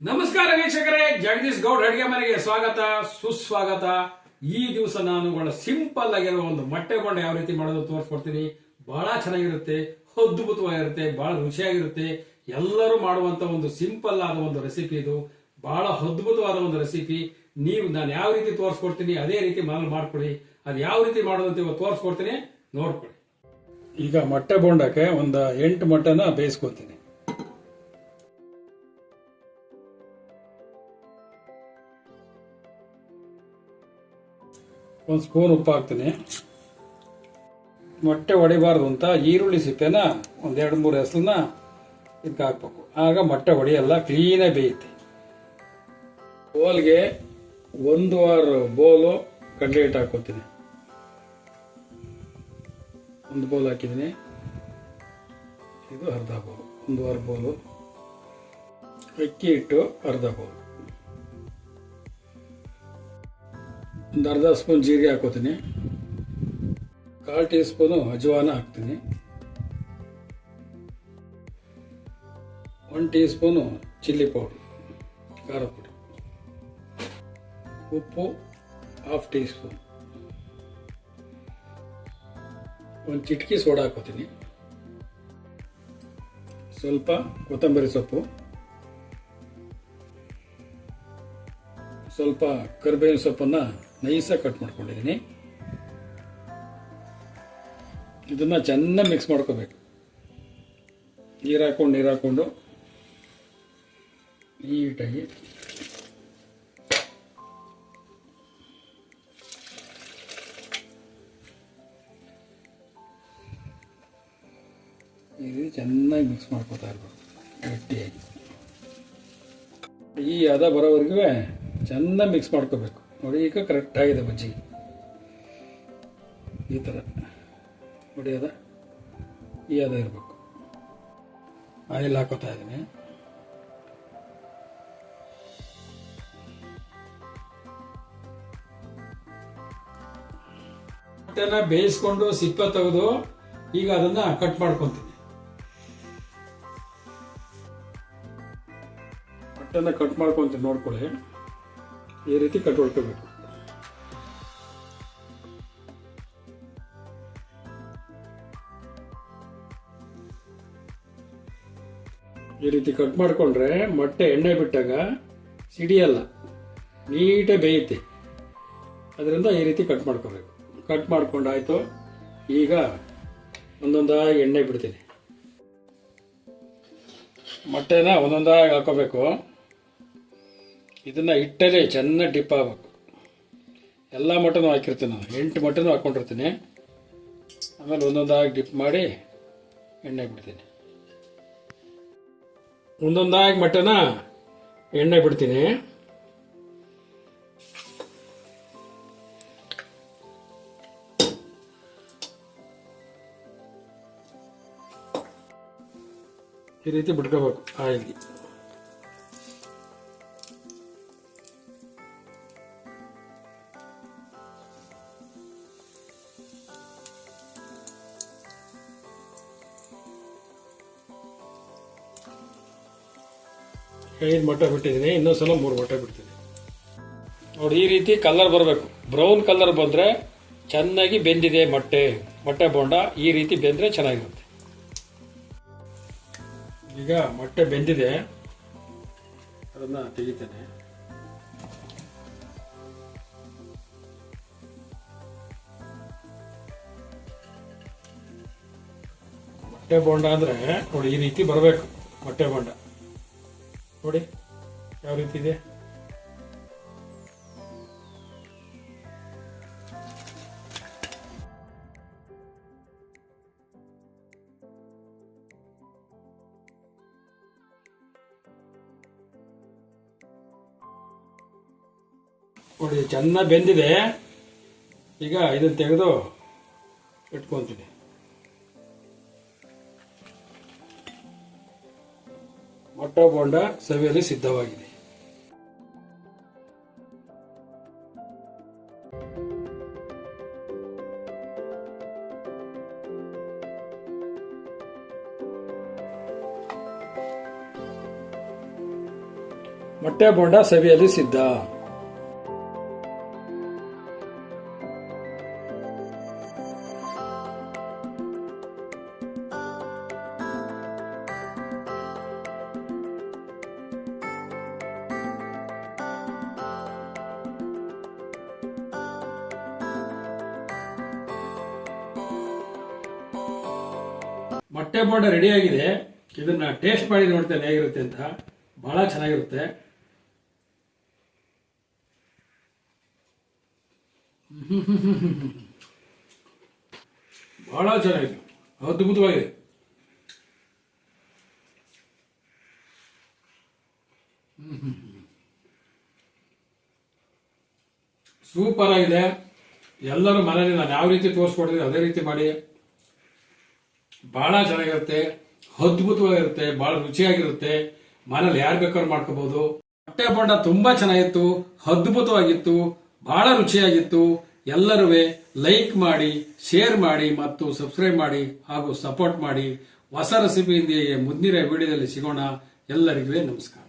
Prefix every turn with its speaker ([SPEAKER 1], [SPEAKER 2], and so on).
[SPEAKER 1] ನಮಸ್ಕಾರ ವೀಕ್ಷಕರೇ, ಜಗದೀಶ್ ಗೌಡ್ ಅಡಿಗೆ ಮನೆಗೆ ಸ್ವಾಗತ ಸುಸ್ವಾಗತ. ಈ ದಿವಸ ನಾನು ಬಹಳ ಸಿಂಪಲ್ ಆಗಿರೋ ಒಂದು ಮೊಟ್ಟೆ ಬೋಂಡ ಯಾವ ರೀತಿ ಮಾಡೋದು ತೋರಿಸ್ಕೊಡ್ತೀನಿ. ಬಹಳ ಚೆನ್ನಾಗಿರುತ್ತೆ, ಅದ್ಭುತವಾಗಿರುತ್ತೆ, ಬಹಳ ರುಚಿಯಾಗಿರುತ್ತೆ. ಎಲ್ಲರೂ ಮಾಡುವಂತ ಒಂದು ಸಿಂಪಲ್ ಆದ ಒಂದು ರೆಸಿಪಿ ಇದು. ಬಹಳ ಅದ್ಭುತವಾದ ಒಂದು ರೆಸಿಪಿ. ನಾನು ಯಾವ ರೀತಿ ತೋರಿಸ್ಕೊಡ್ತೀನಿ ಅದೇ ರೀತಿ ಮನೇಲಿ ಮಾಡ್ಕೊಳ್ಳಿ. ಅದು ಯಾವ ರೀತಿ ಮಾಡೋದು ಅಂತ ತೋರಿಸ್ಕೊಡ್ತೀನಿ, ನೋಡ್ಕೊಳ್ಳಿ. ಈಗ ಮೊಟ್ಟೆ ಬೋಂಡಕ್ಕೆ ಒಂದು 8 ಮೊಟ್ಟೆನ ಬೇಯಿಸ್ಕೊತೀನಿ. ಒಂದು ಸ್ಪೂನ್ ಉಪ್ಪು ಹಾಕ್ತೀನಿ. ಮೊಟ್ಟೆ ಹೊಡಿಬಾರ್ದು ಅಂತ ಈರುಳ್ಳಿ ಸಿಪ್ಪೆನ ಒಂದು 2-3 ಹೆಸರನ್ನ ಇದಕ್ಕೆ ಹಾಕ್ಬೇಕು. ಆಗ ಮೊಟ್ಟೆ ಹೊಡಿಯಲ್ಲ, ಕ್ಲೀನಾಗಿ ಬೇಯುತ್ತೆ. ಬೋಲ್ಗೆ 1 ಬೋಲು ಕಡಲೆ ಹಿಟ್ಟು ಹಾಕೋತೀನಿ. 1 ಬೋಲ್ ಹಾಕಿದ್ದೀನಿ. ಇದು ಅರ್ಧ ಬೋಲು, 1 ಬೋಲು. ಅಕ್ಕಿ ಹಿಟ್ಟು ಅರ್ಧ ಬೋಲು. ಒಂದು ಅರ್ಧ ಸ್ಪೂನ್ ಜೀರಿಗೆ ಹಾಕೋತೀನಿ. 1/4 ಟೀ ಸ್ಪೂನು ಅಜವಾನ ಹಾಕ್ತೀನಿ. 1 ಟೀ ಸ್ಪೂನು ಚಿಲ್ಲಿ ಪೌಡರ್, ಖಾರ ಪುಡಿ. ಉಪ್ಪು 1/2 ಟೀ ಸ್ಪೂನ್. ಒಂದು ಚಿಟಕಿ ಸೋಡಾ ಹಾಕೋತೀನಿ. ಸ್ವಲ್ಪ ಕೊತ್ತಂಬರಿ ಸೊಪ್ಪು, ಸ್ವಲ್ಪ ಕರಿಬೇವಿನ ಸೊಪ್ಪನ್ನು ನೈಸಾಗಿ ಕಟ್ ಮಾಡ್ಕೊಂಡಿದ್ದೀನಿ. ಇದನ್ನ ಚೆನ್ನಾಗಿ ಮಿಕ್ಸ್ ಮಾಡ್ಕೋಬೇಕು. ನೀರು ಹಾಕೊಂಡು ನೀಟಾಗಿ ಇದು ಚೆನ್ನಾಗಿ ಮಿಕ್ಸ್ ಮಾಡ್ಕೋತಾ ಇರ್ಬೇಕು ಗಟ್ಟಿಯಾಗಿ. ಈ ಹದ ಬರೋವರೆಗೂ ಚೆನ್ನಾಗಿ ಮಿಕ್ಸ್ ಮಾಡ್ಕೋಬೇಕು. ನೋಡಿ, ಈಗ ಕರೆಕ್ಟ್ ಆಗಿದೆ ಬಜ್ಜಿ. ಈ ಥರ ನೋಡಿ, ಈ ಹದ ಇರಬೇಕು. ಆಯಿಲ್ ಹಾಕೋತಾ ಇದ್ದೀನಿ. ಮೊಟ್ಟೆನ ಬೇಯಿಸ್ಕೊಂಡು ಸಿಪ್ಪೆ ತೆಗೆದು ಈಗ ಅದನ್ನ ಕಟ್ ಮಾಡ್ಕೊತೀನಿ. ಮೊಟ್ಟೆನ ಕಟ್ ಮಾಡ್ಕೊತೀನಿ, ನೋಡ್ಕೊಳ್ಳಿ. ಈ ರೀತಿ ಕಟ್ ಮಾಡ್ಕೋಬೇಕು. ಈ ರೀತಿ ಕಟ್ ಮಾಡ್ಕೊಂಡ್ರೆ ಮೊಟ್ಟೆ ಎಣ್ಣೆ ಬಿಟ್ಟಾಗ ಸಿಡಿಯಲ್ಲ, ನೀಟಾಗಿ ಬೇಯುತ್ತೆ. ಅದರಿಂದ ಈ ರೀತಿ ಕಟ್ ಮಾಡ್ಕೋಬೇಕು. ಕಟ್ ಮಾಡ್ಕೊಂಡಾಯ್ತು. ಈಗ ಒಂದೊಂದಾಗಿ ಎಣ್ಣೆ ಬಿಡ್ತೀನಿ. ಮೊಟ್ಟೆನ ಒಂದೊಂದಾಗಿ ಹಾಕೋಬೇಕು. ಇದನ್ನ ಹಿಟ್ಟಲ್ಲಿ ಚೆನ್ನಾಗಿ ಡಿಪ್ ಆಗಬೇಕು. ಎಲ್ಲ ಮೊಟ್ಟೆನೂ ಹಾಕಿರ್ತೀನಿ ನಾನು, 8 ಮೊಟ್ಟೆನೂ ಹಾಕ್ಕೊಂಡಿರ್ತೀನಿ. ಆಮೇಲೆ ಒಂದೊಂದಾಗಿ ಡಿಪ್ ಮಾಡಿ ಎಣ್ಣೆ ಬಿಡ್ತೀನಿ. ಒಂದೊಂದಾಗಿ ಮೊಟ್ಟೆನ ಎಣ್ಣೆ ಬಿಡ್ತೀನಿ. ಈ ರೀತಿ ಬಿಟ್ಕೋಬೇಕು ಆಯಿಲ್ಗೆ. ಐದು ಮೊಟ್ಟೆ ಬಿಟ್ಟಿದ್ದೀನಿ, ಇನ್ನೊಂದ್ಸಲ 3 ಮೊಟ್ಟೆ ಬಿಡ್ತೀನಿ. ನೋಡಿ, ಈ ರೀತಿ ಕಲರ್ ಬರಬೇಕು. ಬ್ರೌನ್ ಕಲರ್ ಬಂದರೆ ಚೆನ್ನಾಗಿ ಬೆಂದಿದೆ ಮೊಟ್ಟೆ ಬೋಂಡ. ಈ ರೀತಿ ಬೆಂದರೆ ಚೆನ್ನಾಗಿರುತ್ತೆ. ಈಗ ಮೊಟ್ಟೆ ಬೆಂದಿದೆ, ಅದನ್ನ ತೆಗಿತೇನೆ. ಮೊಟ್ಟೆ ಬೋಂಡ ಅಂದರೆ ನೋಡಿ, ಈ ರೀತಿ ಬರಬೇಕು ಮೊಟ್ಟೆ ಬೋಂಡ. ನೋಡಿ ಯಾವ ರೀತಿ ಇದೆ. ನೋಡಿ, ಚೆನ್ನಾಗಿ ಬೆಂದಿದೆ. ಈಗ ಇದನ್ನು ತೆಗೆದು ಇಟ್ಕೊಂತೀನಿ. ಮೊಟ್ಟೆ ಬೋಂಡ ಸವಿಯಲು ಸಿದ್ಧವಾಗಿದೆ. ಮೊಟ್ಟೆ ಬೋಂಡ ಸವಿಯಲು ಸಿದ್ಧ. ಮೊಟ್ಟೆ ಬೋಂಡ ರೆಡಿ ಆಗಿದೆ. ಇದನ್ನ ಟೇಸ್ಟ್ ಮಾಡಿ ನೋಡ್ತೇನೆ ಹೇಗಿರುತ್ತೆ ಅಂತ. ಬಹಳ ಚೆನ್ನಾಗಿರುತ್ತೆ. ಬಹಳ ಚೆನ್ನಾಗಿದೆ, ಅದ್ಭುತವಾಗಿದೆ. ಸೂಪರ್ ಆಗಿದೆ. ಎಲ್ಲರೂ ಮನೇಲಿ ನಾನು ಯಾವ ರೀತಿ ತೋರಿಸ್ಕೊಡ್ತೀನಿ ಅದೇ ರೀತಿ ಮಾಡಿ. ಬಹಳ ಚೆನ್ನಾಗಿರುತ್ತೆ, ಅದ್ಭುತವಾಗಿರುತ್ತೆ, ಬಹಳ ರುಚಿಯಾಗಿರುತ್ತೆ. ಮನೇಲಿ ಯಾರು ಬೇಕಾದ್ರೂ ಮಾಡ್ಕೋಬಹುದು. ಮೊಟ್ಟೆ ಬೋಂಡ ತುಂಬಾ ಚೆನ್ನಾಗಿತ್ತು, ಅದ್ಭುತವಾಗಿತ್ತು, ಬಹಳ ರುಚಿಯಾಗಿತ್ತು. ಎಲ್ಲರೂ ಲೈಕ್ ಮಾಡಿ, ಶೇರ್ ಮಾಡಿ ಮತ್ತು ಸಬ್ಸ್ಕ್ರೈಬ್ ಮಾಡಿ ಹಾಗೂ ಸಪೋರ್ಟ್ ಮಾಡಿ. ಹೊಸ ರೆಸಿಪಿಯೊಂದಿಗೆ ಮುಂದಿನ ವಿಡಿಯೋದಲ್ಲಿ ಸಿಗೋಣ. ಎಲ್ಲರಿಗೂ ನಮಸ್ಕಾರ.